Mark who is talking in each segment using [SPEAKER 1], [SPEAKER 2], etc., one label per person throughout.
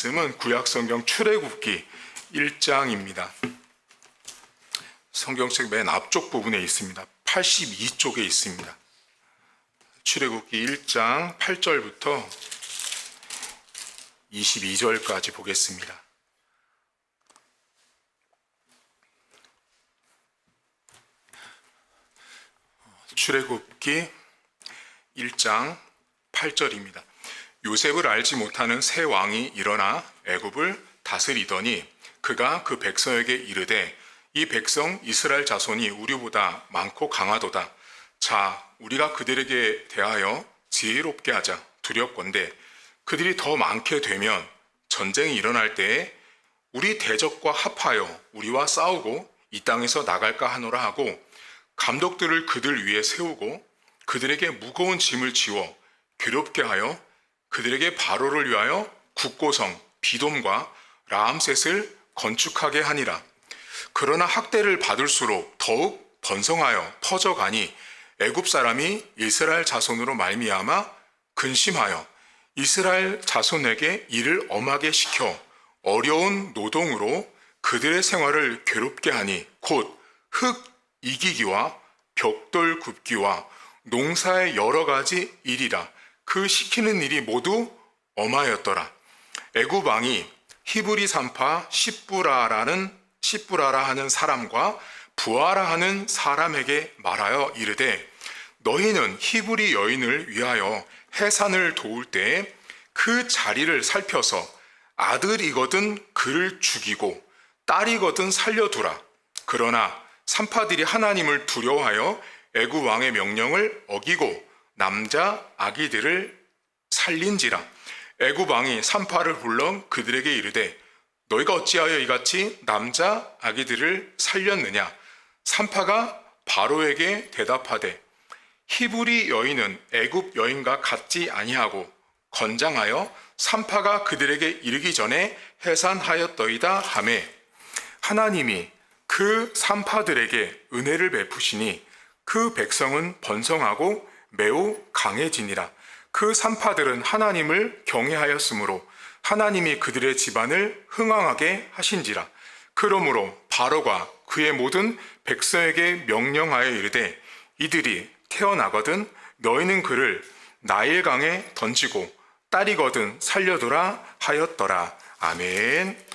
[SPEAKER 1] 말씀은 구약성경 출애굽기 1장입니다. 성경책 맨 앞쪽 부분에 있습니다. 82쪽에 있습니다. 출애굽기 1장 8절부터 22절까지 보겠습니다. 출애굽기 1장 8절입니다. 요셉을 알지 못하는 새 왕이 일어나 애굽을 다스리더니 그가 그 백성에게 이르되 이 백성 이스라엘 자손이 우리보다 많고 강하도다. 자, 우리가 그들에게 대하여 지혜롭게 하자. 두렵건대 그들이 더 많게 되면 전쟁이 일어날 때에 우리 대적과 합하여 우리와 싸우고 이 땅에서 나갈까 하노라 하고 감독들을 그들 위에 세우고 그들에게 무거운 짐을 지워 괴롭게 하여 그들에게 바로를 위하여 국고성 비돔과 라암셋을 건축하게 하니라. 그러나 학대를 받을수록 더욱 번성하여 퍼져가니 애굽 사람이 이스라엘 자손으로 말미암아 근심하여 이스라엘 자손에게 일을 엄하게 시켜 어려운 노동으로 그들의 생활을 괴롭게 하니 곧 흙 이기기와 벽돌 굽기와 농사의 여러 가지 일이라. 그 시키는 일이 모두 엄하였더라. 애굽 왕이 히브리 산파 시뿌라라 하는 사람과 부하라 하는 사람에게 말하여 이르되 너희는 히브리 여인을 위하여 해산을 도울 때에 그 자리를 살펴서 아들이거든 그를 죽이고 딸이거든 살려두라. 그러나 산파들이 하나님을 두려워하여 애굽 왕의 명령을 어기고 남자 아기들을 살린지라. 애굽 왕이 산파를 불러 그들에게 이르되 너희가 어찌하여 이같이 남자 아기들을 살렸느냐. 산파가 바로에게 대답하되 히브리 여인은 애굽 여인과 같지 아니하고 건장하여 산파가 그들에게 이르기 전에 해산하였더이다 하매 하나님이 그 산파들에게 은혜를 베푸시니 그 백성은 번성하고 매우 강해지니라. 그 산파들은 하나님을 경외하였으므로 하나님이 그들의 집안을 흥왕하게 하신지라. 그러므로 바로가 그의 모든 백성에게 명령하여 이르되 이들이 태어나거든 너희는 그를 나일강에 던지고 딸이거든 살려두라 하였더라. 아멘.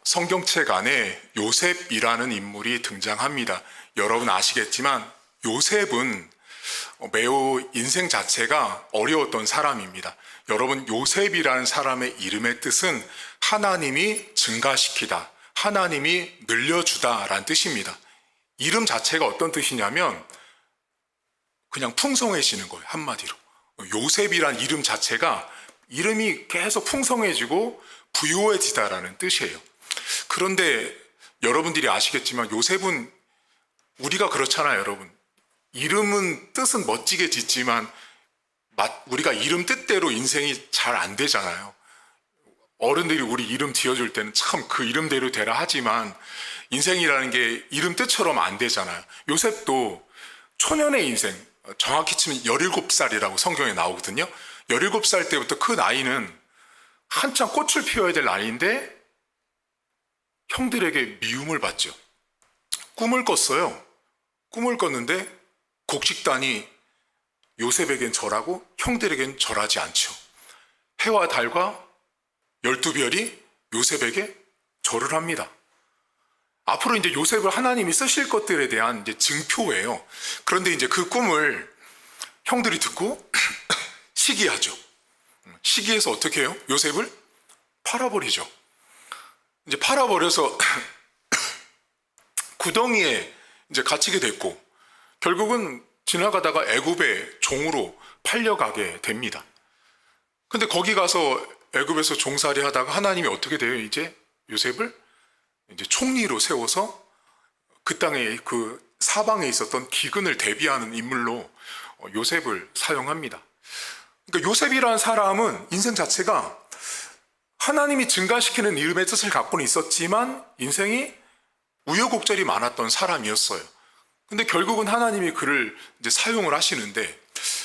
[SPEAKER 1] 성경책 안에 요셉이라는 인물이 등장합니다. 여러분 아시겠지만 요셉은 매우 인생 자체가 어려웠던 사람입니다. 여러분 요셉이라는 사람의 이름의 뜻은 하나님이 증가시키다, 하나님이 늘려주다 라는 뜻입니다. 이름 자체가 어떤 뜻이냐면 그냥 풍성해지는 거예요. 한마디로 요셉이란 이름 자체가 이름이 계속 풍성해지고 부유해지다라는 뜻이에요. 그런데 여러분들이 아시겠지만 요셉은 우리가 그렇잖아요. 여러분 이름은 뜻은 멋지게 짓지만 우리가 이름 뜻대로 인생이 잘 안 되잖아요. 어른들이 우리 이름 지어줄 때는 참 그 이름대로 되라 하지만 인생이라는 게 이름 뜻처럼 안 되잖아요. 요셉도 초년의 인생, 정확히 치면 17살이라고 성경에 나오거든요. 17살 때부터 그 나이는 한참 꽃을 피워야 될 나이인데 형들에게 미움을 받죠. 꿈을 꿨어요. 꿈을 꿨는데 곡식단이 요셉에겐 절하고 형들에겐 절하지 않죠. 해와 달과 12별이 요셉에게 절을 합니다. 앞으로 이제 요셉을 하나님이 쓰실 것들에 대한 이제 증표예요. 그런데 이제 그 꿈을 형들이 듣고 시기하죠. 시기해서 어떻게 해요? 요셉을 팔아버리죠. 이제 팔아버려서 구덩이에 이제 갇히게 됐고 결국은 지나가다가 애굽의 종으로 팔려가게 됩니다. 근데 거기 가서 애굽에서 종살이 하다가 하나님이 어떻게 돼요? 이제 요셉을 이제 총리로 세워서 그 땅에 그 사방에 있었던 기근을 대비하는 인물로 요셉을 사용합니다. 그러니까 요셉이라는 사람은 인생 자체가 하나님이 증가시키는 이름의 뜻을 갖고는 있었지만 인생이 우여곡절이 많았던 사람이었어요. 근데 결국은 하나님이 그를 이제 사용을 하시는데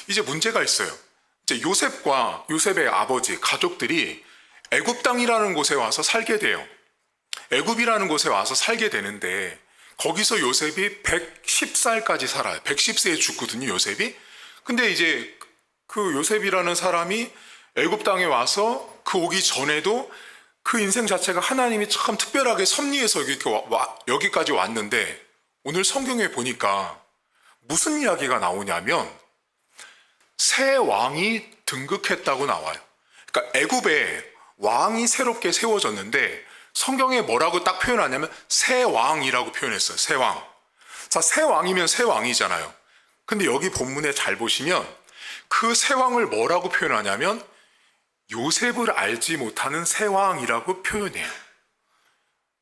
[SPEAKER 1] 이제 문제가 있어요. 이제 요셉과 요셉의 아버지 가족들이 애굽 땅이라는 곳에 와서 살게 돼요. 애굽이라는 곳에 와서 살게 되는데 거기서 요셉이 110살까지 살아요. 110세에 죽거든요, 요셉이. 근데 이제 그 요셉이라는 사람이 애굽 땅에 와서 그 오기 전에도 그 인생 자체가 하나님이 참 특별하게 섭리해서 여기까지 왔는데 오늘 성경에 보니까 무슨 이야기가 나오냐면 새 왕이 등극했다고 나와요. 그러니까 애굽에 왕이 새롭게 세워졌는데 성경에 뭐라고 딱 표현하냐면 새 왕이라고 표현했어요. 새 왕. 자, 새 왕이면 새 왕이잖아요. 근데 여기 본문에 잘 보시면 그 새 왕을 뭐라고 표현하냐면 요셉을 알지 못하는 새 왕이라고 표현해요.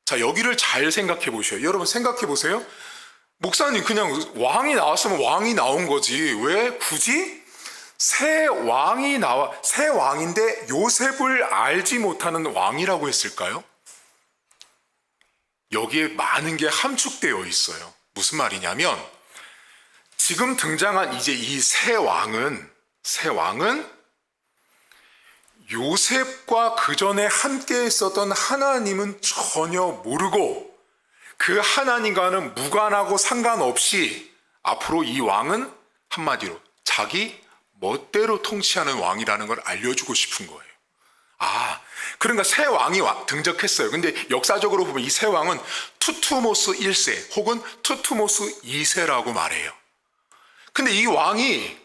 [SPEAKER 1] 자, 여기를 잘 생각해 보셔요. 여러분 생각해 보세요. 목사님, 그냥 왕이 나왔으면 왕이 나온 거지. 왜 굳이 새 왕인데 요셉을 알지 못하는 왕이라고 했을까요? 여기에 많은 게 함축되어 있어요. 무슨 말이냐면 지금 등장한 이제 이 새 왕은 요셉과 그 전에 함께 있었던 하나님은 전혀 모르고 그 하나님과는 무관하고 상관없이 앞으로 이 왕은 한마디로 자기 멋대로 통치하는 왕이라는 걸 알려주고 싶은 거예요. 그러니까 새 왕이 등장했어요. 근데 역사적으로 보면 이 새 왕은 투투모스 1세 혹은 투투모스 2세라고 말해요. 근데 이 왕이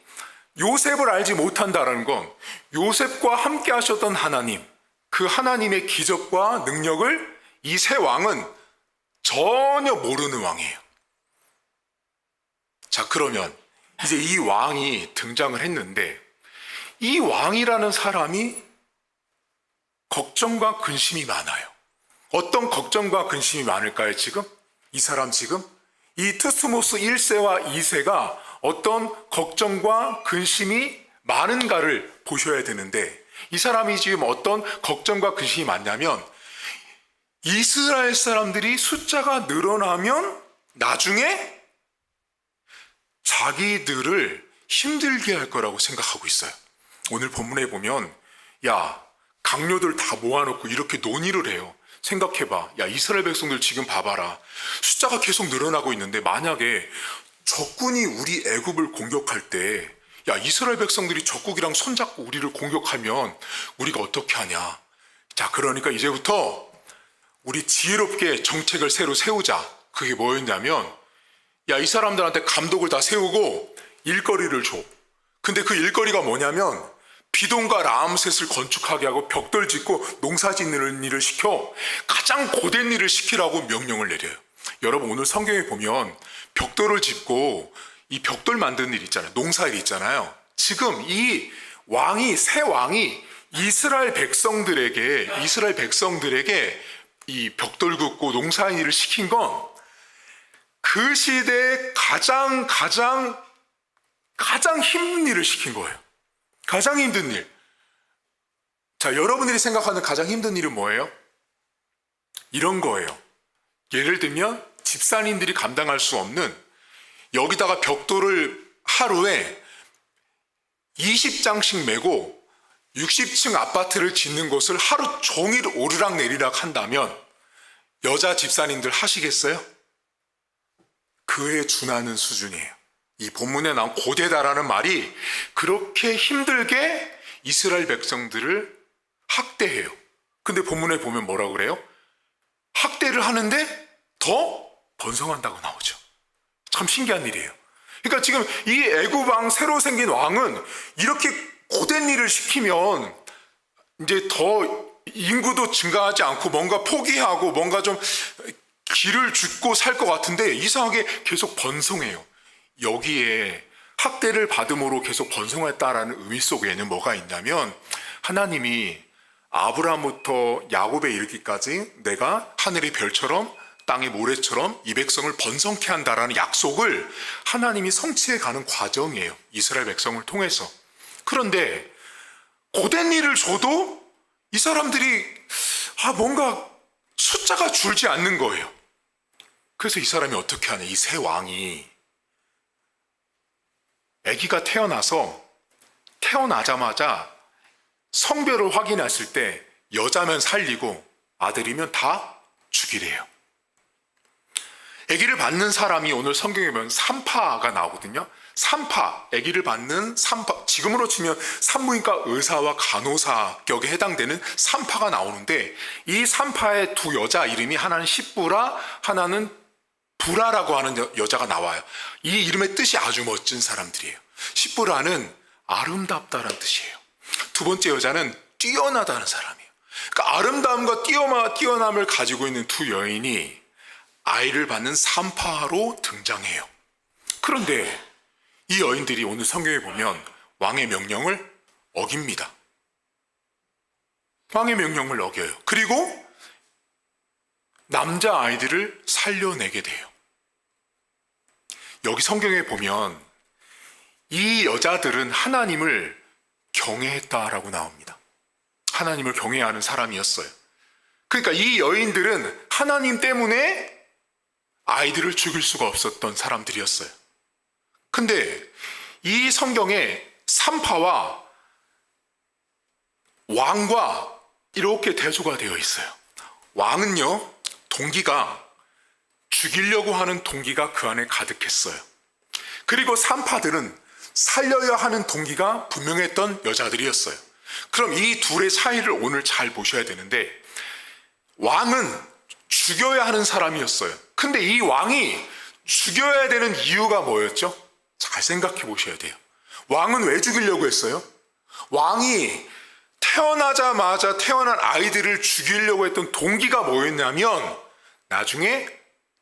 [SPEAKER 1] 요셉을 알지 못한다는 건 요셉과 함께 하셨던 하나님, 그 하나님의 기적과 능력을 이 새 왕은 전혀 모르는 왕이에요. 자, 그러면 이제 이 왕이 등장을 했는데 이 왕이라는 사람이 걱정과 근심이 많아요. 어떤 걱정과 근심이 많을까요, 지금? 이 사람 지금? 이 투스모스 1세와 2세가 어떤 걱정과 근심이 많은가를 보셔야 되는데 이 사람이 지금 어떤 걱정과 근심이 많냐면 이스라엘 사람들이 숫자가 늘어나면 나중에 자기들을 힘들게 할 거라고 생각하고 있어요. 오늘 본문에 보면 강료들 다 모아놓고 이렇게 논의를 해요. 생각해봐. 이스라엘 백성들 지금 봐봐라. 숫자가 계속 늘어나고 있는데 만약에 적군이 우리 애굽을 공격할 때 이스라엘 백성들이 적국이랑 손잡고 우리를 공격하면 우리가 어떻게 하냐. 자, 그러니까 이제부터 우리 지혜롭게 정책을 새로 세우자. 그게 뭐였냐면 이 사람들한테 감독을 다 세우고 일거리를 줘. 근데 그 일거리가 뭐냐면 비돈과 라암셋을 건축하게 하고 벽돌 짓고 농사 짓는 일을 시켜 가장 고된 일을 시키라고 명령을 내려요. 여러분 오늘 성경에 보면 벽돌을 짓고 이 벽돌 만드는 일 있잖아요. 농사일 있잖아요. 지금 이 새 왕이 이스라엘 백성들에게 이 벽돌 긋고 농사일 일을 시킨 건 그 시대에 가장 힘든 일을 시킨 거예요. 가장 힘든 일. 자, 여러분들이 생각하는 가장 힘든 일은 뭐예요? 이런 거예요. 예를 들면 집사님들이 감당할 수 없는 여기다가 벽돌을 하루에 20장씩 메고 60층 아파트를 짓는 것을 하루 종일 오르락내리락 한다면 여자 집사님들 하시겠어요? 그에 준하는 수준이에요. 이 본문에 나온 고대다라는 말이 그렇게 힘들게 이스라엘 백성들을 학대해요. 근데 본문에 보면 뭐라고 그래요? 학대를 하는데 더 번성한다고 나오죠. 참 신기한 일이에요. 그러니까 지금 이 애굽 왕, 새로 생긴 왕은 이렇게 고된 일을 시키면 이제 더 인구도 증가하지 않고 뭔가 포기하고 뭔가 좀 길을 죽고 살 것 같은데 이상하게 계속 번성해요. 여기에 학대를 받음으로 계속 번성했다라는 의미 속에는 뭐가 있냐면 하나님이 아브라함부터 야곱에 이르기까지 내가 하늘의 별처럼 땅의 모래처럼 이 백성을 번성케 한다라는 약속을 하나님이 성취해 가는 과정이에요. 이스라엘 백성을 통해서. 그런데 고된 일을 줘도 이 사람들이 뭔가 숫자가 줄지 않는 거예요. 그래서 이 사람이 어떻게 하냐. 이 새 왕이 아기가 태어나자마자 성별을 확인했을 때 여자면 살리고 아들이면 다 죽이래요. 아기를 받는 사람이 오늘 성경에 보면 산파가 나오거든요. 산파, 아기를 받는 산파, 지금으로 치면 산부인과 의사와 간호사 격에 해당되는 산파가 나오는데, 이 산파의 두 여자 이름이 하나는 십부라, 하나는 부라라고 하는 여자가 나와요. 이 이름의 뜻이 아주 멋진 사람들이에요. 십부라는 아름답다라는 뜻이에요. 두 번째 여자는 뛰어나다는 사람이에요. 그러니까 아름다움과 뛰어남을 가지고 있는 두 여인이 아이를 받는 산파로 등장해요. 그런데 이 여인들이 오늘 성경에 보면 왕의 명령을 어깁니다. 왕의 명령을 어겨요. 그리고 남자 아이들을 살려내게 돼요. 여기 성경에 보면 이 여자들은 하나님을 경외했다라고 나옵니다. 하나님을 경외하는 사람이었어요. 그러니까 이 여인들은 하나님 때문에 아이들을 죽일 수가 없었던 사람들이었어요. 근데 이 성경에 산파와 왕과 이렇게 대조가 되어 있어요. 왕은요, 동기가 죽이려고 하는 동기가 그 안에 가득했어요. 그리고 산파들은 살려야 하는 동기가 분명했던 여자들이었어요. 그럼 이 둘의 차이를 오늘 잘 보셔야 되는데, 왕은 죽여야 하는 사람이었어요. 근데 이 왕이 죽여야 되는 이유가 뭐였죠? 잘 생각해 보셔야 돼요. 왕은 왜 죽이려고 했어요? 왕이 태어나자마자 태어난 아이들을 죽이려고 했던 동기가 뭐였냐면, 나중에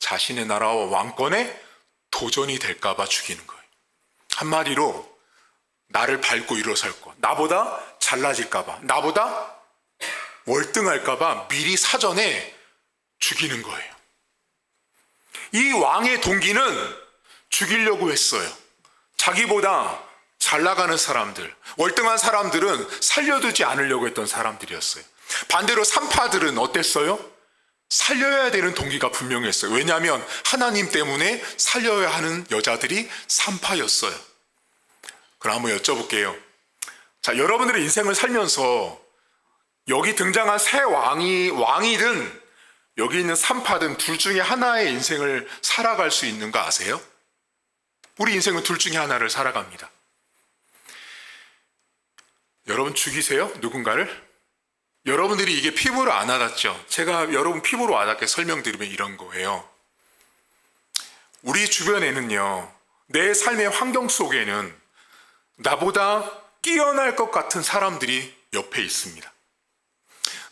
[SPEAKER 1] 자신의 나라와 왕권에 도전이 될까봐 죽이는 거예요. 한마디로 나를 밟고 일어설 거, 나보다 잘나질까봐, 나보다 월등할까봐 미리 사전에 죽이는 거예요. 이 왕의 동기는 죽이려고 했어요. 자기보다 잘 나가는 사람들, 월등한 사람들은 살려두지 않으려고 했던 사람들이었어요. 반대로 산파들은 어땠어요? 살려야 되는 동기가 분명했어요. 왜냐하면 하나님 때문에 살려야 하는 여자들이 산파였어요. 그럼 한번 여쭤볼게요. 자, 여러분들의 인생을 살면서 여기 등장한 세 왕이든 여기 있는 산파든 둘 중에 하나의 인생을 살아갈 수 있는 거 아세요? 우리 인생은 둘 중에 하나를 살아갑니다. 여러분 죽이세요? 누군가를? 여러분들이 이게 피부로 안 와닿죠? 제가 여러분 피부로 와닿게 설명드리면 이런 거예요. 우리 주변에는요, 내 삶의 환경 속에는 나보다 뛰어날 것 같은 사람들이 옆에 있습니다.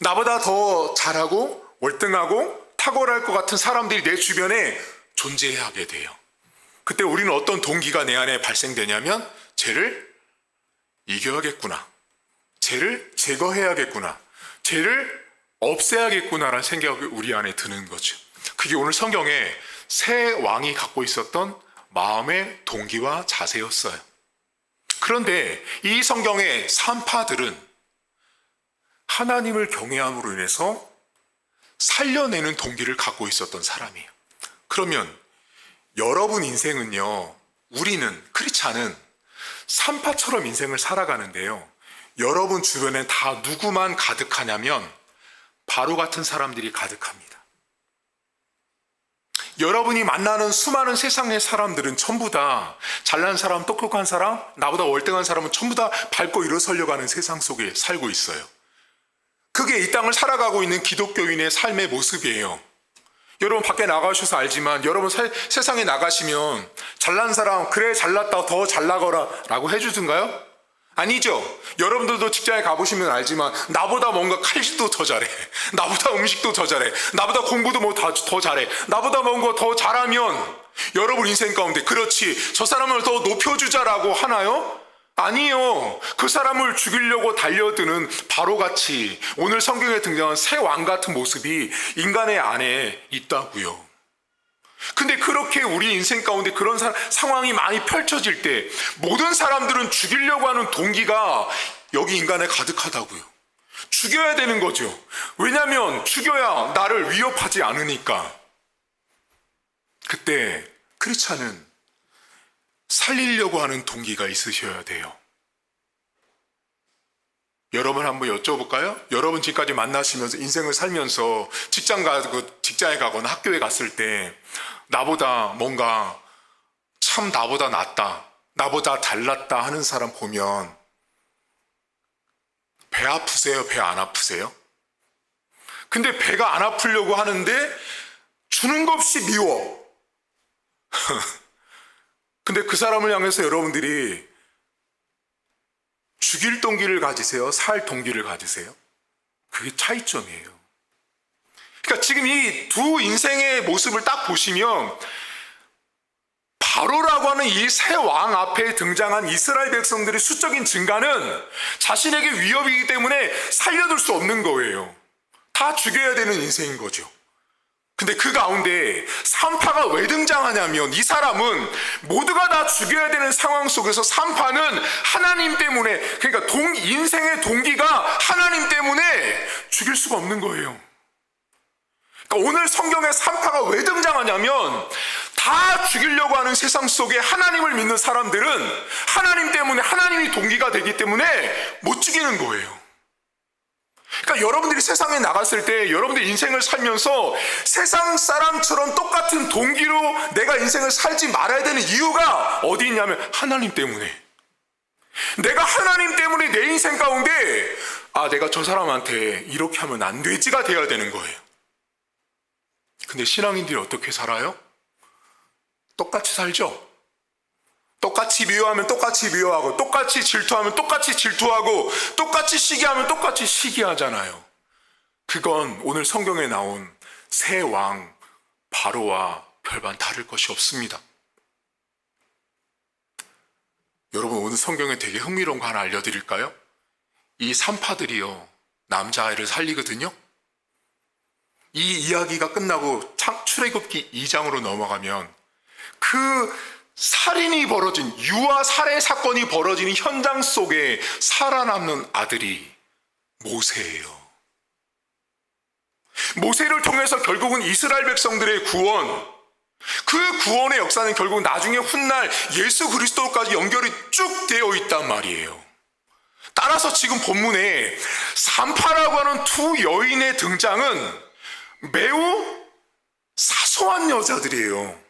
[SPEAKER 1] 나보다 더 잘하고 월등하고 탁월할 것 같은 사람들이 내 주변에 존재하게 돼요. 그때 우리는 어떤 동기가 내 안에 발생되냐면, 쟤를 이겨야겠구나, 쟤를 제거해야겠구나, 쟤를 없애야겠구나라는 생각이 우리 안에 드는 거죠. 그게 오늘 성경에 세 왕이 갖고 있었던 마음의 동기와 자세였어요. 그런데 이 성경의 산파들은 하나님을 경외함으로 인해서 살려내는 동기를 갖고 있었던 사람이에요. 그러면 여러분 인생은요, 우리는 크리스찬은 산파처럼 인생을 살아가는데요, 여러분 주변에 다 누구만 가득하냐면 바로 같은 사람들이 가득합니다. 여러분이 만나는 수많은 세상의 사람들은 전부 다 잘난 사람, 똑똑한 사람, 나보다 월등한 사람은 전부 다 밟고 일어서려고 하는 세상 속에 살고 있어요. 그게 이 땅을 살아가고 있는 기독교인의 삶의 모습이에요. 여러분 밖에 나가셔서 알지만, 여러분 세상에 나가시면 잘난 사람, 그래 잘났다, 더 잘나거라 라고 해주든가요? 아니죠. 여러분들도 직장에 가보시면 알지만 나보다 뭔가 칼질도 더 잘해, 나보다 음식도 더 잘해, 나보다 공부도 뭐 더 잘해, 나보다 뭔가 더 잘하면 여러분 인생 가운데, 그렇지, 저 사람을 더 높여주자라고 하나요? 아니요. 그 사람을 죽이려고 달려드는 바로같이 오늘 성경에 등장한 새 왕 같은 모습이 인간의 안에 있다고요. 근데 그렇게 우리 인생 가운데 그런 상황이 많이 펼쳐질 때 모든 사람들은 죽이려고 하는 동기가 여기 인간에 가득하다고요. 죽여야 되는 거죠. 왜냐하면 죽여야 나를 위협하지 않으니까. 그때 크리스찬은 살리려고 하는 동기가 있으셔야 돼요. 여러분 한번 여쭤볼까요? 여러분 지금까지 만나시면서 인생을 살면서 직장에 가거나 학교에 갔을 때 나보다 뭔가 참 나보다 낫다, 나보다 달랐다 하는 사람 보면 배 아프세요? 배 안 아프세요? 근데 배가 안 아프려고 하는데 주는 것 없이 미워. 근데 그 사람을 향해서 여러분들이 죽일 동기를 가지세요? 살 동기를 가지세요? 그게 차이점이에요. 그러니까 지금 이 두 인생의 모습을 딱 보시면 바로라고 하는 이 새 왕 앞에 등장한 이스라엘 백성들의 수적인 증가는 자신에게 위협이기 때문에 살려둘 수 없는 거예요. 다 죽여야 되는 인생인 거죠. 근데 그 가운데 산파가 왜 등장하냐면 이 사람은 모두가 다 죽여야 되는 상황 속에서 산파는 하나님 때문에, 그러니까 인생의 동기가 하나님 때문에 죽일 수가 없는 거예요. 그러니까 오늘 성경에 산파가 왜 등장하냐면 다 죽이려고 하는 세상 속에 하나님을 믿는 사람들은 하나님 때문에, 하나님이 동기가 되기 때문에 못 죽이는 거예요. 그러니까 여러분들이 세상에 나갔을 때 여러분들 인생을 살면서 세상 사람처럼 똑같은 동기로 내가 인생을 살지 말아야 되는 이유가 어디 있냐면 하나님 때문에. 내가 하나님 때문에 내 인생 가운데 내가 저 사람한테 이렇게 하면 안 되지가 돼야 되는 거예요. 근데 신앙인들이 어떻게 살아요? 똑같이 살죠. 똑같이 미워하면 똑같이 미워하고, 똑같이 질투하면 똑같이 질투하고, 똑같이 시기하면 똑같이 시기하잖아요. 그건 오늘 성경에 나온 새 왕 바로와 별반 다를 것이 없습니다. 여러분, 오늘 성경에 되게 흥미로운 거 하나 알려드릴까요? 이 산파들이요, 남자아이를 살리거든요. 이 이야기가 끝나고 출애굽기 2장으로 넘어가면 그 살인이 벌어진, 유아 살해 사건이 벌어지는 현장 속에 살아남는 아들이 모세예요. 모세를 통해서 결국은 이스라엘 백성들의 구원, 그 구원의 역사는 결국 나중에 훗날 예수 그리스도까지 연결이 쭉 되어 있단 말이에요. 따라서 지금 본문에 산파라고 하는 두 여인의 등장은 매우 사소한 여자들이에요.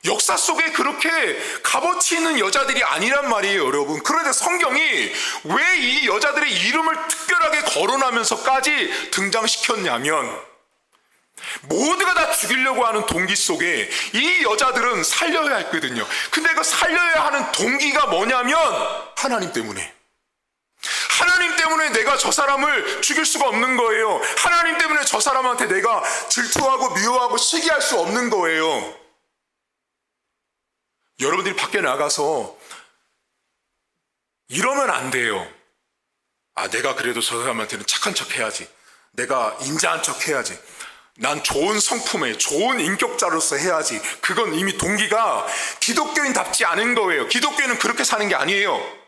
[SPEAKER 1] 역사 속에 그렇게 값어치 있는 여자들이 아니란 말이에요, 여러분. 그런데 성경이 왜 이 여자들의 이름을 특별하게 거론하면서까지 등장시켰냐면 모두가 다 죽이려고 하는 동기 속에 이 여자들은 살려야 했거든요. 근데 그 살려야 하는 동기가 뭐냐면 하나님 때문에. 하나님 때문에 내가 저 사람을 죽일 수가 없는 거예요. 하나님 때문에 저 사람한테 내가 질투하고 미워하고 시기할 수 없는 거예요. 여러분들이 밖에 나가서 이러면 안 돼요. 내가 그래도 저 사람한테는 착한 척 해야지. 내가 인자한 척 해야지. 난 좋은 성품에 좋은 인격자로서 해야지. 그건 이미 동기가 기독교인답지 않은 거예요. 기독교인은 그렇게 사는 게 아니에요.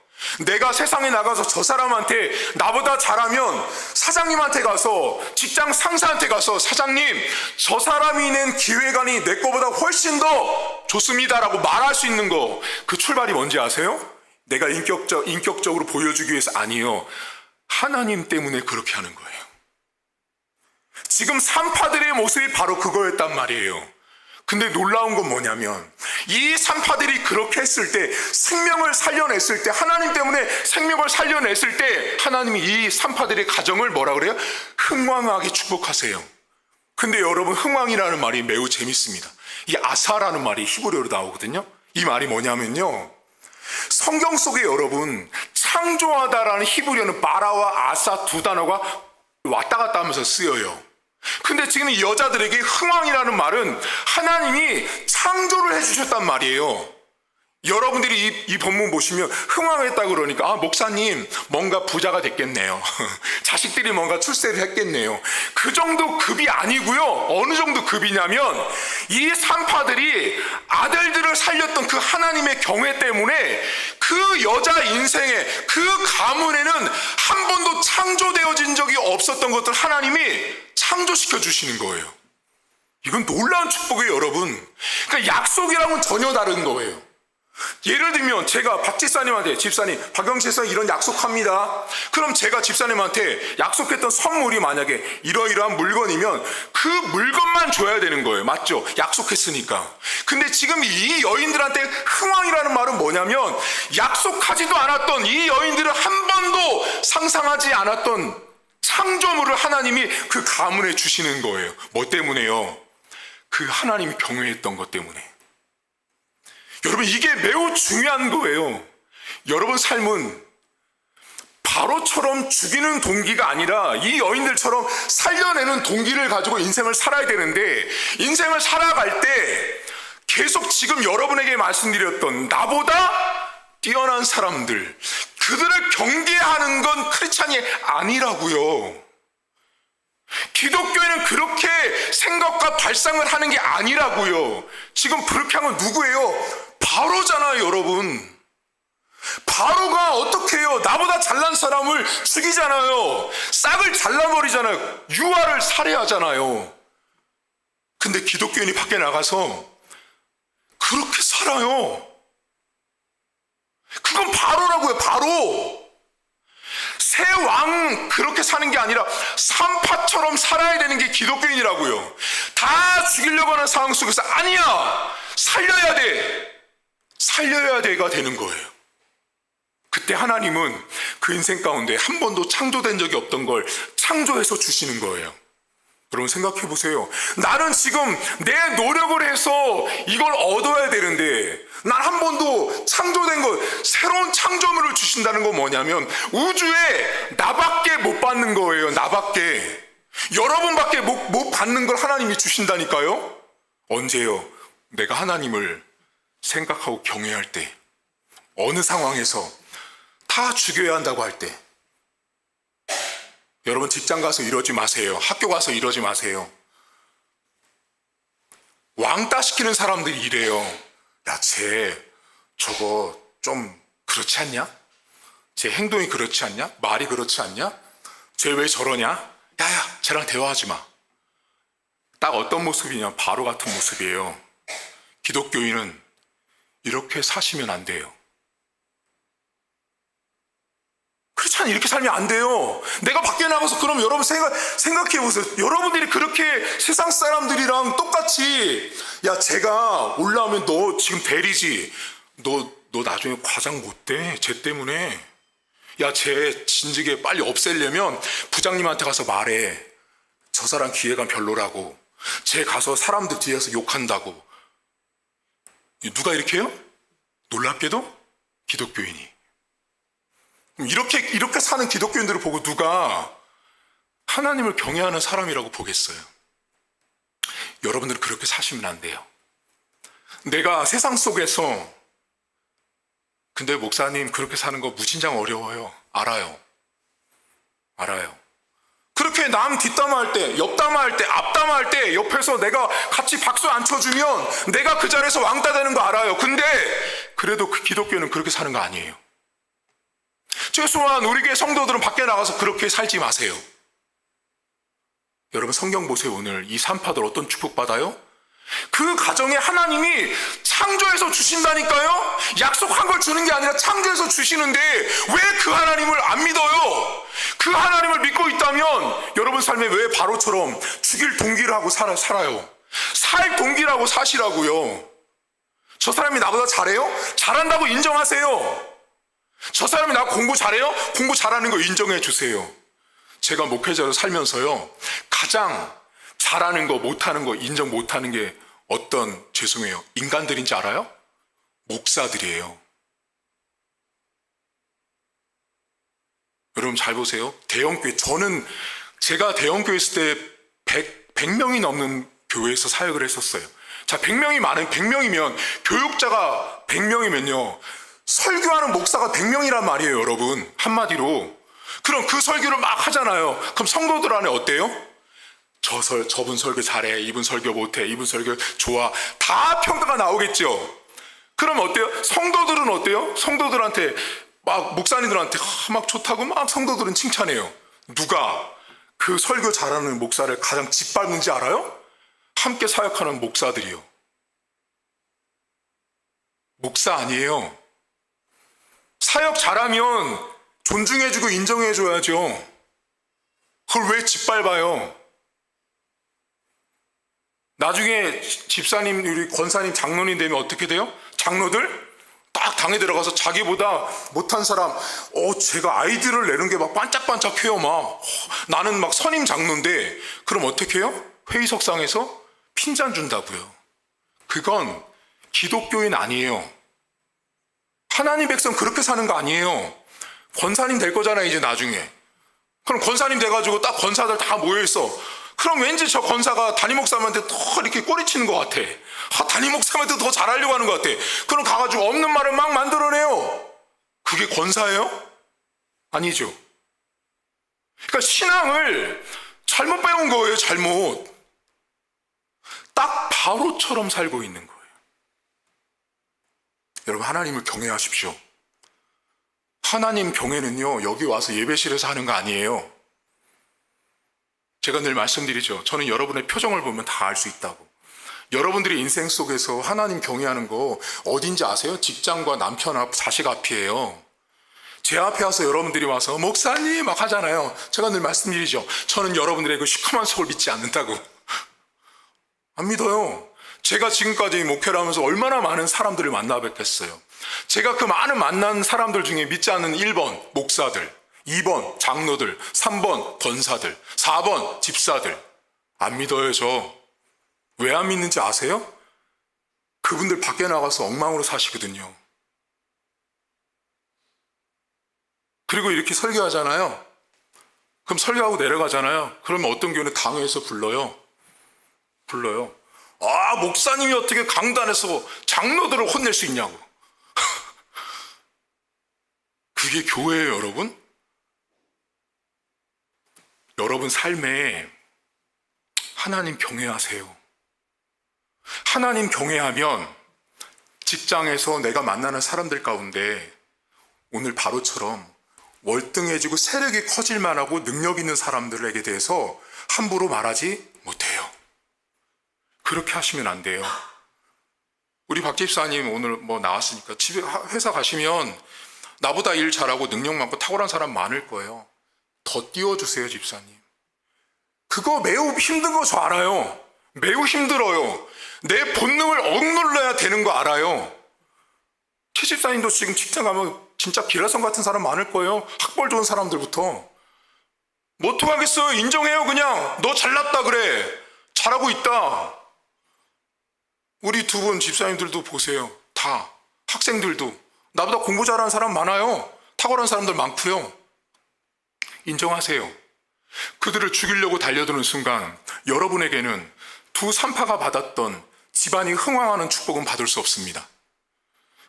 [SPEAKER 1] 내가 세상에 나가서 저 사람한테 나보다 잘하면 사장님한테 가서, 직장 상사한테 가서 사장님, 저 사람이 낸 기획안이 내 거보다 훨씬 더 좋습니다라고 말할 수 있는 거, 그 출발이 뭔지 아세요? 내가 인격적으로 보여주기 위해서 아니에요. 하나님 때문에 그렇게 하는 거예요. 지금 산파들의 모습이 바로 그거였단 말이에요. 근데 놀라운 건 뭐냐면 이 산파들이 그렇게 했을 때, 생명을 살려냈을 때, 하나님 때문에 생명을 살려냈을 때 하나님이 이 산파들의 가정을 뭐라 그래요? 흥왕하게 축복하세요. 근데 여러분, 흥왕이라는 말이 매우 재밌습니다. 이 아사라는 말이 히브리어로 나오거든요. 이 말이 뭐냐면요, 성경 속에 여러분 창조하다라는 히브리어는 바라와 아사 두 단어가 왔다 갔다 하면서 쓰여요. 근데 지금 이 여자들에게 흥왕이라는 말은 하나님이 창조를 해주셨단 말이에요. 여러분들이 이 본문 보시면 흥왕했다 그러니까 목사님 뭔가 부자가 됐겠네요. 자식들이 뭔가 출세를 했겠네요. 그 정도 급이 아니고요. 어느 정도 급이냐면 이 산파들이 아들들을 살렸던 그 하나님의 경외 때문에 그 여자 인생에, 그 가문에는 한 번도 창조되어진 적이 없었던 것들 하나님이 창조시켜 주시는 거예요. 이건 놀라운 축복이에요, 여러분. 그러니까 약속이랑은 전혀 다른 거예요.
[SPEAKER 2] 예를 들면 제가 박 집사님한테 집사님, 박영재 집사님 이런 약속합니다. 그럼 제가 집사님한테 약속했던 선물이 만약에 이러이러한 물건이면 그 물건만 줘야 되는 거예요. 맞죠? 약속했으니까. 근데 지금 이 여인들한테 흥왕이라는 말은 뭐냐면 약속하지도 않았던 이 여인들은 한 번도 상상하지 않았던 창조물을 하나님이 그 가문에 주시는 거예요. 뭐 때문에요? 그 하나님이 경외했던 것 때문에. 여러분, 이게 매우 중요한 거예요. 여러분 삶은 바로처럼 죽이는 동기가 아니라 이 여인들처럼 살려내는 동기를 가지고 인생을 살아야 되는데, 인생을 살아갈 때 계속 지금 여러분에게 말씀드렸던 나보다 뛰어난 사람들, 그들을 경계하는 건 크리스찬이 아니라고요. 기독교에는 그렇게 생각과 발상을 하는 게 아니라고요. 지금 불쾌한 건 누구예요? 바로잖아요, 여러분. 바로가 어떻게 해요? 나보다 잘난 사람을 죽이잖아요. 싹을 잘라버리잖아요. 유아를 살해하잖아요. 근데 기독교인이 밖에 나가서 그렇게 살아요. 그건 바로라고요, 바로. 새 왕 그렇게 사는 게 아니라 산파처럼 살아야 되는 게 기독교인이라고요. 다 죽이려고 하는 상황 속에서 아니야, 살려야 돼, 살려야 돼가 되는 거예요. 그때 하나님은 그 인생 가운데 한 번도 창조된 적이 없던 걸 창조해서 주시는 거예요. 여러분 생각해 보세요. 나는 지금 내 노력을 해서 이걸 얻어야 되는데, 난 한 번도 창조된 것, 새로운 창조물을 주신다는 건 뭐냐면 우주에 나밖에 못 받는 거예요. 나밖에. 여러분밖에 못 받는 걸 하나님이 주신다니까요. 언제요? 내가 하나님을 생각하고 경외할 때, 어느 상황에서 다 죽여야 한다고 할 때. 여러분 직장 가서 이러지 마세요. 학교 가서 이러지 마세요. 왕따 시키는 사람들이 이래요. 야, 저거 좀 그렇지 않냐? 쟤 행동이 그렇지 않냐? 말이 그렇지 않냐? 쟤 왜 저러냐? 야야, 쟤랑 대화하지 마. 딱 어떤 모습이냐? 바로 같은 모습이에요. 기독교인은 이렇게 사시면 안 돼요. 크리스찬이 이렇게 살면 안 돼요. 내가 밖에 나가서, 그럼 여러분 생각해 보세요. 여러분들이 그렇게 세상 사람들이랑 똑같이, 야, 제가 올라오면 너 지금 대리지, 너 나중에 과장 못 돼, 쟤 때문에. 야, 쟤 진즉에 빨리 없애려면 부장님한테 가서 말해. 저 사람 기회가 별로라고. 쟤 가서 사람들 뒤에서 욕한다고. 누가 이렇게 해요? 놀랍게도 기독교인이. 이렇게 사는 기독교인들을 보고 누가 하나님을 경외하는 사람이라고 보겠어요? 여러분들은 그렇게 사시면 안 돼요. 내가 세상 속에서, 근데 목사님 그렇게 사는 거 무진장 어려워요. 알아요. 그렇게 남 뒷담화할 때, 옆담화할 때, 앞담화할 때 옆에서 내가 같이 박수 안 쳐주면 내가 그 자리에서 왕따 되는 거 알아요. 근데 그래도 그 기독교는 그렇게 사는 거 아니에요. 최소한 우리 교회 성도들은 밖에 나가서 그렇게 살지 마세요. 여러분 성경 보세요. 오늘 이 산파들 어떤 축복받아요? 그 가정에 하나님이 창조해서 주신다니까요. 약속한 걸 주는 게 아니라 창조해서 주시는데 왜 그 하나님을 안 믿어요? 그 하나님을 믿고 있다면 여러분 삶에 왜 바로처럼 죽일 동기를 하고 살아요? 살 동기라고 사시라고요. 저 사람이 나보다 잘해요? 잘한다고 인정하세요. 저 사람이 나 공부 잘해요? 공부 잘하는 거 인정해 주세요. 제가 목회자로 살면서요, 가장 잘하는 거, 못하는 거 인정 못하는 게 죄송해요, 인간들인지 알아요? 목사들이에요. 여러분 잘 보세요. 대형교회, 제가 대형교회 있을 때 100명이 넘는 교회에서 사역을 했었어요. 자, 100명이면 교육자가 100명이면요, 설교하는 목사가 100명이란 말이에요, 여러분. 한마디로. 그럼 그 설교를 막 하잖아요. 그럼 성도들 안에 어때요? 저분 설교 잘해, 이분 설교 못해, 이분 설교 좋아, 다 평가가 나오겠죠. 그럼 어때요? 성도들은 어때요? 성도들한테 막, 목사님들한테 막 좋다고 막 성도들은 칭찬해요. 누가 그 설교 잘하는 목사를 가장 짓밟는지 알아요? 함께 사역하는 목사들이요.
[SPEAKER 1] 목사 아니에요. 사역 잘하면 존중해주고 인정해줘야죠. 그걸 왜 짓밟아요? 나중에 집사님, 우리 권사님, 장로님 되면 어떻게 돼요? 장로들 딱 당에 들어가서 자기보다 못한 사람, 제가 아이디어를 내는 게 막 반짝반짝해요. 나는 막 선임 장로인데, 그럼 어떻게 해요? 회의석상에서 핀잔 준다고요. 그건 기독교인 아니에요. 하나님 백성 그렇게 사는 거 아니에요. 권사님 될 거잖아요, 이제 나중에. 그럼 권사님 돼가지고 딱 권사들 다 모여있어. 그럼 왠지 저 권사가 담임 목사님한테 더 이렇게 꼬리치는 것 같아. 담임 목사님한테 더 잘하려고 하는 것 같아. 그럼 가가지고 없는 말을 막 만들어내요. 그게 권사예요? 아니죠. 그러니까 신앙을 잘못 배운 거예요, 잘못. 딱 바로처럼 살고 있는 거예요. 여러분, 하나님을 경외하십시오. 하나님 경외는요, 여기 와서 예배실에서 하는 거 아니에요. 제가 늘 말씀드리죠. 저는 여러분의 표정을 보면 다 알 수 있다고. 여러분들이 인생 속에서 하나님 경외하는 거 어딘지 아세요? 직장과 남편 앞, 자식 앞이에요. 제 앞에 와서 여러분들이 와서 목사님 막 하잖아요. 제가 늘 말씀드리죠. 저는 여러분들의 그 시커먼 속을 믿지 않는다고. 안 믿어요. 제가 지금까지 목회를 하면서 얼마나 많은 사람들을 만나 뵙겠어요. 제가 그 많은 만난 사람들 중에 믿지 않는 1번 목사들, 2번 장로들, 3번 권사들, 4번 집사들. 안 믿어요, 저. 왜 안 믿는지 아세요? 그분들 밖에 나가서 엉망으로 사시거든요. 그리고 이렇게 설교하잖아요. 그럼 설교하고 내려가잖아요. 그러면 어떤 교회는 당회에서 불러요. 목사님이 어떻게 강단에서 장로들을 혼낼 수 있냐고. 그게 교회예요, 여러분? 여러분 삶에 하나님 경외하세요. 하나님 경외하면 직장에서 내가 만나는 사람들 가운데 오늘 바로처럼 월등해지고 세력이 커질 만하고 능력 있는 사람들에게 대해서 함부로 말하지 못해요. 그렇게 하시면 안 돼요. 우리 박 집사님 오늘 나왔으니까 집에 회사 가시면 나보다 일 잘하고 능력 많고 탁월한 사람 많을 거예요. 더 띄워주세요, 집사님. 그거 매우 힘든 거 저 알아요. 매우 힘들어요. 내 본능을 억눌러야 되는 거 알아요. 최 집사님도 지금 직장 가면 진짜 기라성 같은 사람 많을 거예요. 학벌 좋은 사람들부터. 못 통하겠어요. 인정해요, 그냥. 너 잘났다 그래. 잘하고 있다. 우리 두 분 집사님들도 보세요. 다 학생들도 나보다 공부 잘하는 사람 많아요. 탁월한 사람들 많고요. 인정하세요. 그들을 죽이려고 달려드는 순간 여러분에게는 두 산파가 받았던 집안이 흥왕하는 축복은 받을 수 없습니다.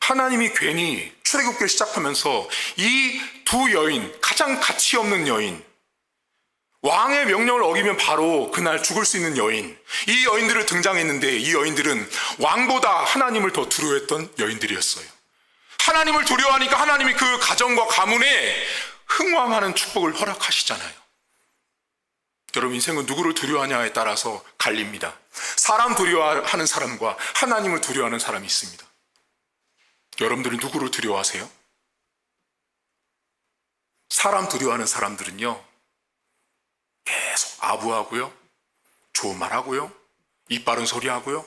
[SPEAKER 1] 하나님이 괜히 출애굽기를 시작하면서 이 두 여인, 가장 가치 없는 여인, 왕의 명령을 어기면 바로 그날 죽을 수 있는 여인, 이 여인들을 등장했는데 이 여인들은 왕보다 하나님을 더 두려워했던 여인들이었어요. 하나님을 두려워하니까 하나님이 그 가정과 가문에 흥왕하는 축복을 허락하시잖아요. 여러분, 인생은 누구를 두려워하냐에 따라서 갈립니다. 사람 두려워하는 사람과 하나님을 두려워하는 사람이 있습니다. 여러분들은 누구를 두려워하세요? 사람 두려워하는 사람들은요, 계속 아부하고요, 좋은 말 하고요, 입 바른 소리 하고요.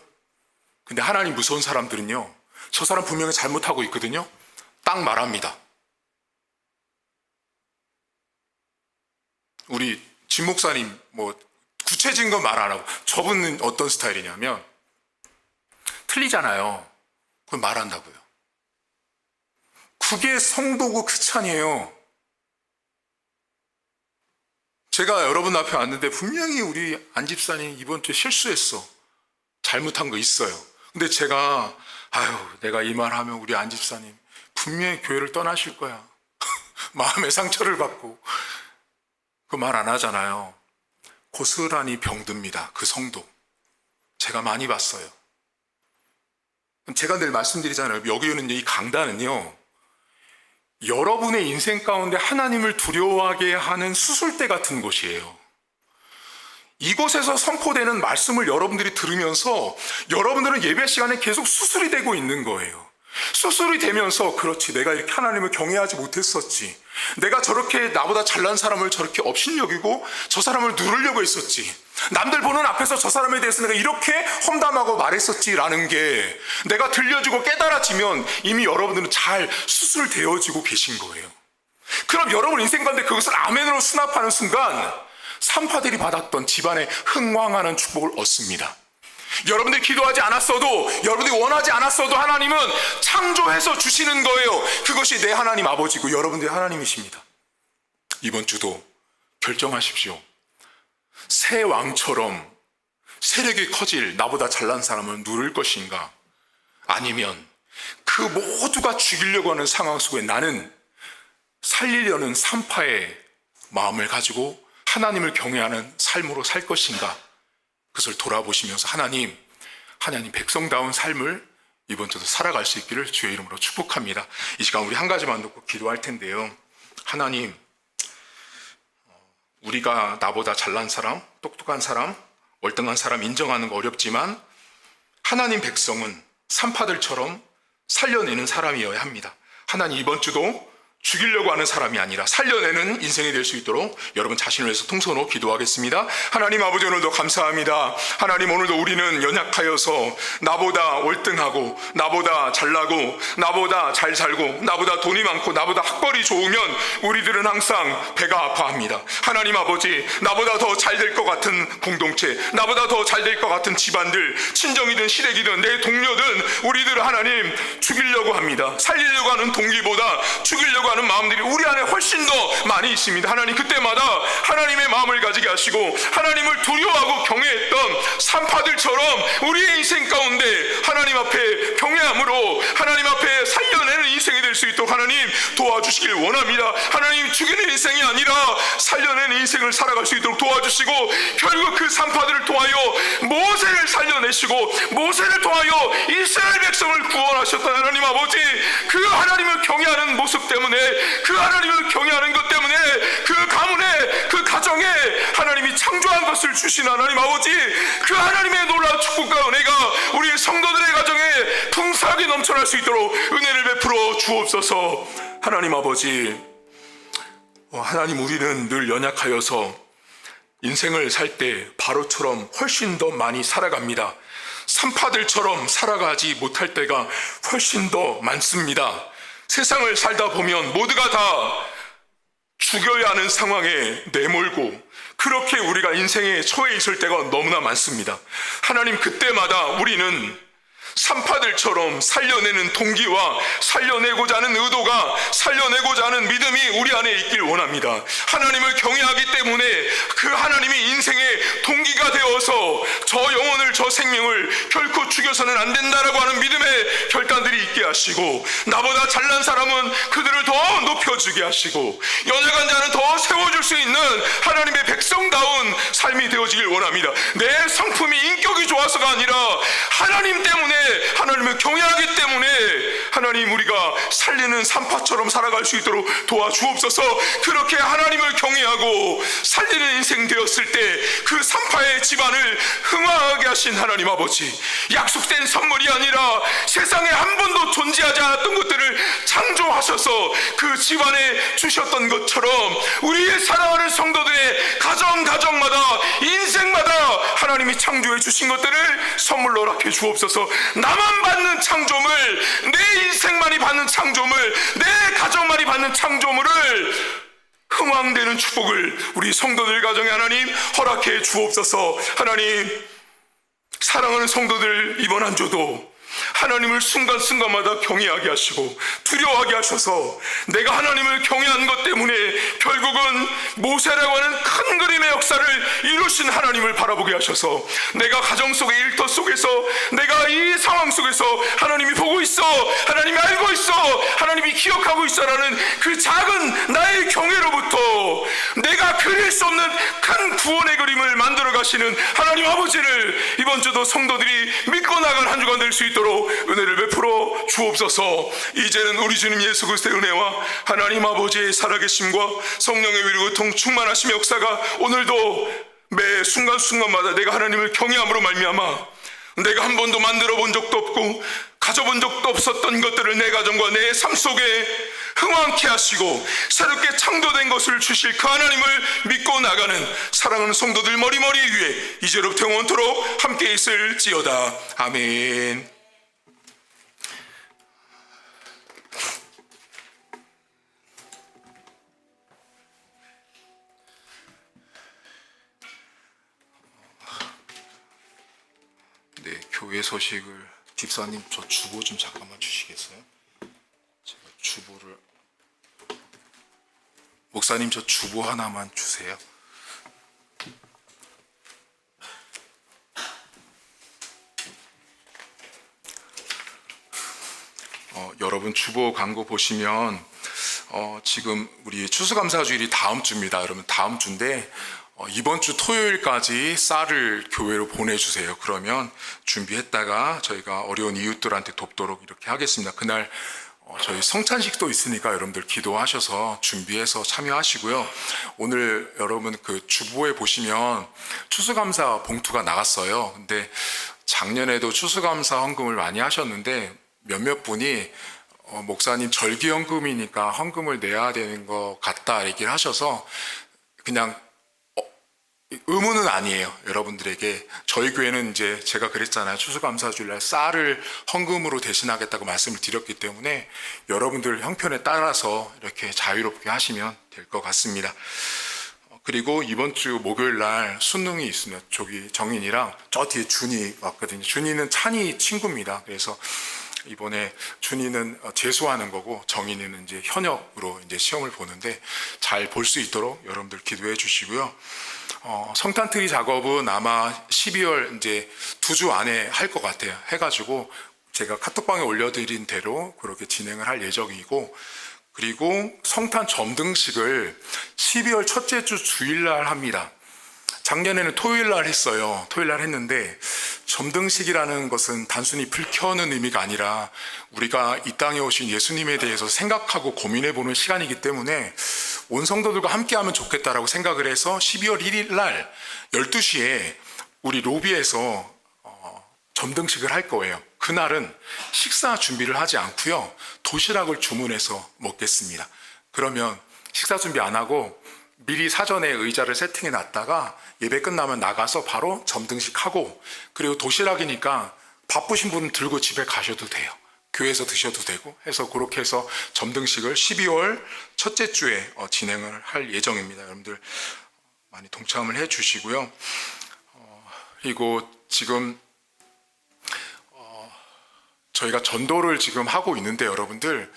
[SPEAKER 1] 근데 하나님 무서운 사람들은요, 저 사람 분명히 잘못하고 있거든요. 딱 말합니다. 우리 진 목사님 구체적인 건 말 안 하고, 저분은 어떤 스타일이냐면 틀리잖아요. 그걸 말한다고요. 그게 성도고 크찬이에요. 제가 여러분 앞에 왔는데 분명히 우리 안 집사님 이번 주에 실수했어. 잘못한 거 있어요. 근데 제가 내가 이 말 하면 우리 안 집사님 분명히 교회를 떠나실 거야. 마음의 상처를 받고. 그 말 안 하잖아요. 고스란히 병듭니다. 그 성도. 제가 많이 봤어요. 제가 늘 말씀드리잖아요. 여기 있는 이 강단은요, 여러분의 인생 가운데 하나님을 두려워하게 하는 수술대 같은 곳이에요. 이곳에서 선포되는 말씀을 여러분들이 들으면서 여러분들은 예배 시간에 계속 수술이 되고 있는 거예요.
[SPEAKER 2] 수술이 되면서 그렇지, 내가 이렇게 하나님을 경외하지 못했었지, 내가 저렇게 나보다 잘난 사람을 저렇게 업신여기고 저 사람을 누르려고 했었지, 남들 보는 앞에서 저 사람에 대해서 내가 이렇게 험담하고 말했었지라는 게 내가 들려지고 깨달아지면 이미 여러분들은 잘 수술되어지고 계신 거예요. 그럼 여러분 인생 가운데 그것을 아멘으로 수납하는 순간 산파들이 받았던 집안의 흥왕하는 축복을 얻습니다. 여러분들이 기도하지 않았어도, 여러분들이 원하지 않았어도 하나님은 창조해서 주시는 거예요. 그것이 내 하나님 아버지고 여러분들의 하나님이십니다. 이번 주도 결정하십시오. 새 왕처럼 세력이 커질 나보다 잘난 사람을 누를 것인가, 아니면 그 모두가 죽이려고 하는 상황 속에 나는 살리려는 산파의 마음을 가지고 하나님을 경외하는 삶으로 살 것인가, 그것을 돌아보시면서 하나님 백성다운 삶을 이번 주도 살아갈 수 있기를 주의 이름으로 축복합니다. 이 시간 우리 한 가지만 놓고 기도할 텐데요. 하나님, 우리가 나보다 잘난 사람, 똑똑한 사람, 월등한 사람 인정하는 거 어렵지만 하나님 백성은 산파들처럼 살려내는 사람이어야 합니다. 하나님, 이번 주도 죽이려고 하는 사람이 아니라 살려내는 인생이 될 수 있도록 여러분 자신을 위해서 통성으로 기도하겠습니다. 하나님 아버지, 오늘도 감사합니다. 하나님, 오늘도 우리는 연약하여서 나보다 월등하고 나보다 잘나고 나보다 잘 살고 나보다 돈이 많고 나보다 학벌이 좋으면 우리들은 항상 배가 아파합니다. 하나님 아버지, 나보다 더 잘 될 것 같은 공동체, 나보다 더 잘 될 것 같은 집안들, 친정이든 시댁이든 내 동료든 우리들은 하나님 죽이려고 합니다. 살리려고 하는 동기보다 죽이려고 하는 마음들이 우리 안에 훨씬 더 많이 있습니다. 하나님, 그때마다 하나님의 마음을 가지게 하시고 하나님을 두려워하고 경외했던 산파들처럼 우리의 인생 가운데 하나님 앞에 경외함으로 하나님 앞에 살려내는 인생이 될 수 있도록 하나님 도와주시길 원합니다. 하나님, 죽이는 인생이 아니라 살려내는 인생을 살아갈 수 있도록 도와주시고, 결국 그 산파들을 통하여 모세를 살려내시고 모세를 통하여 이스라엘 백성을 구원하셨던 하나님 아버지, 그 하나님을 경외하는 모습 때문에, 그 하나님을 경외하는 것 때문에 그 가문에, 그 가정에 하나님이 창조한 것을 주신 하나님 아버지, 그 하나님의 놀라운 축복과 은혜가 우리 성도들의 가정에 풍성하게 넘쳐날 수 있도록 은혜를 베풀어 주옵소서. 하나님 아버지, 하나님, 우리는 늘 연약하여서 인생을 살 때 바로처럼 훨씬 더 많이 살아갑니다. 산파들처럼 살아가지 못할 때가 훨씬 더 많습니다. 세상을 살다 보면 모두가 다 죽여야 하는 상황에 내몰고 그렇게 우리가 인생에 처해 있을 때가 너무나 많습니다. 하나님, 그때마다 우리는 산파들처럼 살려내는 동기와 살려내고자 하는 의도가, 살려내고자 하는 믿음이 우리 안에 있길 원합니다. 하나님을 경외하기 때문에 그 하나님이 인생의 동기가 되어서 저 영혼을, 저 생명을 결코 죽여서는 안 된다라고 하는 믿음의 결단들이 있게 하시고, 나보다 잘난 사람은 그들을 더 높여주게 하시고 연약한 자는 더 세워줄 수 있는 하나님의 백성다운 삶이 되어지길 원합니다. 내 성품이 인격이 좋아서가 아니라 하나님 때문에, 하나님을 경외하기 때문에 하나님, 우리가 살리는 산파처럼 살아갈 수 있도록 도와주옵소서. 그렇게 하나님을 경외하고 살리는 인생 되었을 때 그 산파의 집안을 흥황하게 하신 하나님 아버지, 약속된 선물이 아니라 세상에 한 번도 존재하지 않았던 것들을 창조하셔서 그 집안에 주셨던 것처럼 우리의 사랑하는 성도들의 가정마다 인생마다 하나님이 창조해 주신 것들을 선물로 허락해 주옵소서. 나만 받는 창조물, 내 인생만이 받는 창조물, 내 가정만이 받는 창조물을 흥왕되는 축복을 우리 성도들 가정에 하나님 허락해 주옵소서. 하나님, 사랑하는 성도들 이번 한 주도 하나님을 순간순간마다 경외하게 하시고 두려워하게 하셔서 내가 하나님을 경외한 것 때문에 결국은 모세라고 하는 큰 그림의 역사를 이루신 하나님을 바라보게 하셔서 내가 가정 속의 일터 속에서, 내가 이 상황 속에서 하나님이 보고 있어, 하나님이 알고 있어, 하나님이 기억하고 있어라는 그 작은 나의 경외로부터 내가 그릴 수 없는 큰 구원의 그림을 만들어 가시는 하나님 아버지를 이번 주도 성도들이 믿고 나간 한 주간 될 수 있도록 은혜를 베풀어 주옵소서. 이제는 우리 주님 예수 그리스도의 은혜와 하나님 아버지의 살아계심과 성령의 위로 충만하심의 역사가 오늘도 매 순간순간마다 내가 하나님을 경외함으로 말미암아 내가 한 번도 만들어 본 적도 없고 가져본 적도 없었던 것들을 내 가정과 내 삶 속에 흥왕케 하시고 새롭게 창조된 것을 주실 그 하나님을 믿고 나가는 사랑하는 성도들 머리머리 위에 이제로부터 영원토록 함께 있을지어다. 아멘. 네, 교회 소식을 집사님 저 주보 좀 잠깐만 주시겠어요? 제가 주보를 목사님 저 주보 하나만 주세요. 여러분 주보 광고 보시면 지금 우리 추수감사주일이 다음 주입니다. 여러분 다음 주인데 이번 주 토요일까지 쌀을 교회로 보내주세요. 그러면 준비했다가 저희가 어려운 이웃들한테 돕도록 이렇게 하겠습니다. 그날 저희 성찬식도 있으니까 여러분들 기도하셔서 준비해서 참여하시고요. 오늘 여러분 그 주보에 보시면 추수감사 봉투가 나갔어요. 근데 작년에도 추수감사 헌금을 많이 하셨는데 몇몇 분이 목사님 절기헌금이니까 헌금을 내야 되는 것 같다 얘기를 하셔서 그냥 의무는 아니에요. 여러분들에게 저희 교회는 이제 제가 그랬잖아요. 추수감사주일날 쌀을 헌금으로 대신하겠다고 말씀을 드렸기 때문에 여러분들 형편에 따라서 이렇게 자유롭게 하시면 될 것 같습니다. 그리고 이번 주 목요일날 수능이 있으면 저기 정인이랑 저 뒤에 준이 왔거든요. 준이는 찬이 친구입니다. 그래서 이번에 준이는 재수하는 거고 정인이는 이제 현역으로 이제 시험을 보는데 잘 볼 수 있도록 여러분들 기도해 주시고요. 성탄트리 작업은 아마 12월 이제 2주 안에 할 것 같아요. 해가지고 제가 카톡방에 올려드린 대로 그렇게 진행을 할 예정이고, 그리고 성탄 점등식을 12월 첫째 주 주일날 합니다. 작년에는 토요일날 했어요. 토요일날 했는데 점등식이라는 것은 단순히 불 켜는 의미가 아니라 우리가 이 땅에 오신 예수님에 대해서 생각하고 고민해보는 시간이기 때문에 온 성도들과 함께하면 좋겠다라고 생각을 해서 12월 1일 날 12시에 우리 로비에서 점등식을 할 거예요. 그날은 식사 준비를 하지 않고요. 도시락을 주문해서 먹겠습니다. 그러면 식사 준비 안 하고 미리 사전에 의자를 세팅해 놨다가 예배 끝나면 나가서 바로 점등식 하고, 그리고 도시락이니까 바쁘신 분은 들고 집에 가셔도 돼요. 교회에서 드셔도 되고 해서 그렇게 해서 점등식을 12월 첫째 주에 진행을 할 예정입니다. 여러분들 많이 동참을 해 주시고요. 그리고 지금 저희가 전도를 지금 하고 있는데 여러분들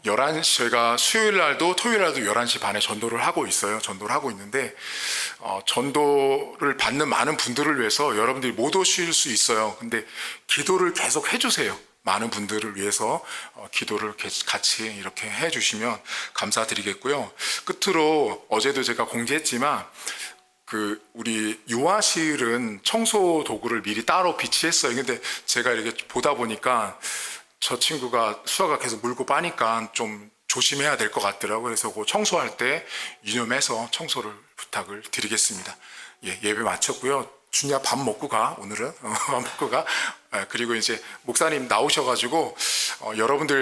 [SPEAKER 2] 11시, 저희가 수요일 날도 토요일 날도 11시 반에 전도를 하고 있어요. 전도를 하고 있는데 전도를 받는 많은 분들을 위해서 여러분들이 못 오실 수 있어요. 근데 기도를 계속 해주세요. 많은 분들을 위해서 기도를 같이 이렇게 해주시면 감사드리겠고요. 끝으로 어제도 제가 공지했지만 우리 유아실은 청소 도구를 미리 따로 비치했어요. 근데 제가 이렇게 보다 보니까 저 친구가 수아가 계속 물고 빠니까 좀 조심해야 될 것 같더라고요. 그래서 그 청소할 때 유념해서 청소를 부탁을 드리겠습니다. 예배 마쳤고요. 준이야 밥 먹고 가. 오늘은 밥 먹고 가. 그리고 이제 목사님 나오셔가지고 여러분들